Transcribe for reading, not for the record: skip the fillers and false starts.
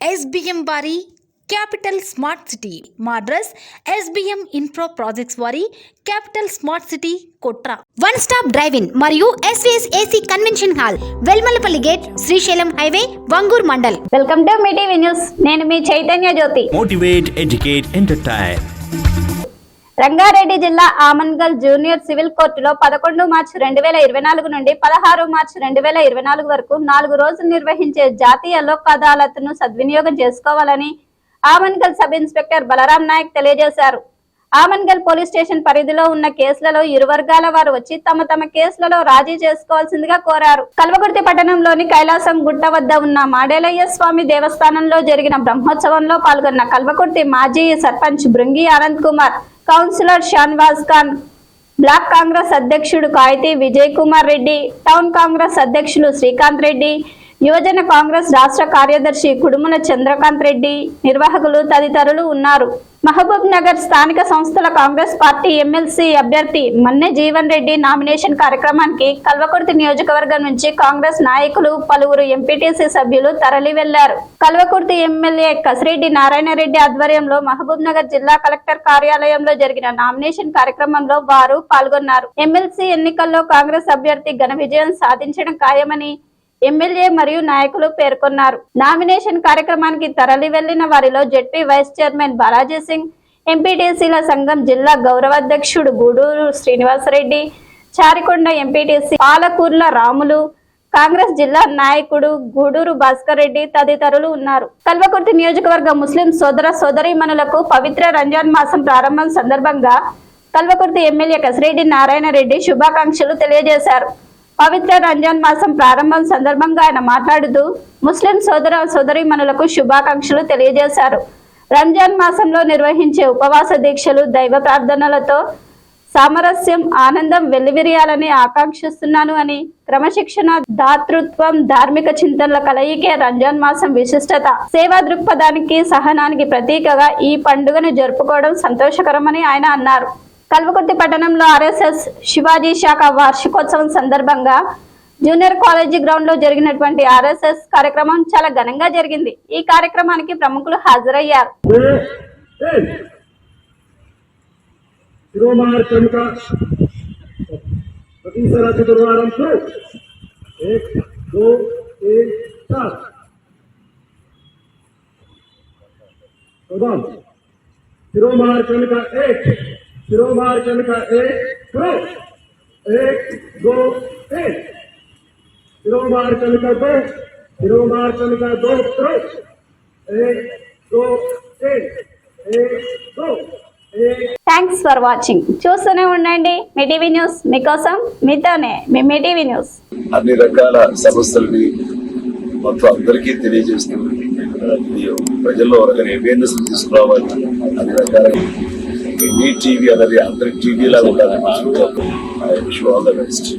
SBM వారి capital smart city మా address SBM infra projects వారి capital smart city Kotra one stop drive in మరియు SVS AC convention hall Velmalapalli gate Srisailam highway Vangoor mandal. Welcome to మీ TV news. నేను మీ Chaitanya Jyothi. Motivate, educate, entertain. Rangareddy జిల్లా Amangal junior civil కోర్టులో 11 మార్చి 2024 నుండి 16 మార్చి 2024 వరకు 4 రోజులు నిర్వహించే జాతీయ లోక్ అదాలత్ను సద్వినియోగం చేసుకోవాలని ఆమన్గల్ సబ్ ఇన్స్పెక్టర్ బలరాం నాయక్ తెలియజేశారు. ఆమన్గల్ పోలీస్ స్టేషన్ పరిధిలో ఉన్న కేసులలో ఇరు వర్గాల వారు వచ్చి తమ కేసులలో రాజీ చేసుకోవాల్సిందిగా కోరారు. కల్వకుర్తి పట్టణంలోని కైలాసం గుట్ట వద్ద ఉన్న మాడేలయ్య స్వామి దేవస్థానంలో జరిగిన బ్రహ్మోత్సవంలో పాల్గొన్న కల్వకుర్తి మాజీ సర్పంచ్ బృంగి ఆనంద్ కుమార్, కౌన్సిలర్ షాన్వాజ్ ఖాన్, బ్లాక్ కాంగ్రెస్ అధ్యక్షుడు కాయితీ విజయ్ కుమార్ రెడ్డి, టౌన్ కాంగ్రెస్ అధ్యక్షులు శ్రీకాంత్ రెడ్డి, యువజన కాంగ్రెస్ రాష్ట్ర కార్యదర్శి కుడుముల చంద్రకాంత్ రెడ్డి, నిర్వాహకులు తదితరులు ఉన్నారు. మహబూబ్ నగర్ స్థానిక సంస్థల కాంగ్రెస్ పార్టీ ఎమ్మెల్సీ అభ్యర్థి మన్నె జీవన్ రెడ్డి నామినేషన్ కార్యక్రమానికి కల్వకుర్తి నియోజకవర్గం నుంచి కాంగ్రెస్ నాయకులు, పలువురు ఎంపీటీసీ సభ్యులు తరలి వెళ్లారు. కల్వకుర్తి ఎమ్మెల్యే కసిరెడ్డి నారాయణ రెడ్డి ఆధ్వర్యంలో మహబూబ్ నగర్ జిల్లా కలెక్టర్ కార్యాలయంలో జరిగిన నామినేషన్ కార్యక్రమంలో వారు పాల్గొన్నారు. ఎమ్మెల్సీ ఎన్నికల్లో కాంగ్రెస్ అభ్యర్థి ఘన విజయం సాధించడం ఖాయమని ఎమ్మెల్యే మరియు నాయకులు పేర్కొన్నారు. నామినేషన్ కార్యక్రమానికి తరలి వెళ్లిన వారిలో ZP vice chairman Balaji Singh, ఎంపీటీసీల సంఘం జిల్లా గౌరవాధ్యక్షుడు గూడూరు శ్రీనివాసరెడ్డి, చారికొండ ఎంపీటీసీ పాలకూర్ల రాములు, కాంగ్రెస్ జిల్లా నాయకుడు గూడూరు భాస్కర్ రెడ్డి తదితరులు ఉన్నారు. కల్వకుర్తి నియోజకవర్గ ముస్లిం సోదర సోదరీమణులకు పవిత్ర రంజాన్ మాసం ప్రారంభం సందర్భంగా కల్వకుర్తి ఎమ్మెల్యే కసిరెడ్డి నారాయణ రెడ్డి శుభాకాంక్షలు తెలియజేశారు. పవిత్ర రంజాన్ మాసం ప్రారంభం సందర్భంగా ఆయన మాట్లాడుతూ ముస్లిం సోదర సోదరీమణులకు శుభాకాంక్షలు తెలియజేశారు. రంజాన్ మాసంలో నిర్వహించే ఉపవాస దీక్షలు, దైవ ప్రార్థనలతో సామరస్యం, ఆనందం వెల్లివిరియాలని ఆకాంక్షిస్తున్నాను అని, క్రమశిక్షణ, దాతృత్వం, ధార్మిక చింతనల కలయికే రంజాన్ మాసం విశిష్టత, సేవా దృక్పథానికి, సహనానికి ప్రతీకగా ఈ పండుగను జరుపుకోవడం సంతోషకరమని ఆయన అన్నారు. కల్వకుర్తి పట్టణంలో RSS శివాజీ శాఖ వార్షికోత్సవం సందర్భంగా జూనియర్ కాలేజీ గ్రౌండ్ లో జరిగినటువంటి RSS కార్యక్రమం చాలా ఘనంగా జరిగింది. ఈ కార్యక్రమానికి ప్రముఖులు హాజరయ్యారు. शिरोमार्चन का एक करो, 1 2 3, शिरोमार्चन का 2, शिरोमार्चन का 2 करो, 1 2 3, 1 2 1. Thanks for watching. చూస్తూనే ఉండండి మీ టీవీ న్యూస్. మీకోసం మీతోనే మీ టీవీ న్యూస్. అన్ని రకాల సమస్యలని మొత్తం అందరికీ తెలియజేస్తుంది. ప్రజల్లో ఒకరి అవేర్నెస్ తీసుకురావాలి. అన్ని రకాల మీ టీవీ అనేది అందరికి టీవీ లాగా ఉండాలని. I wish you all the best.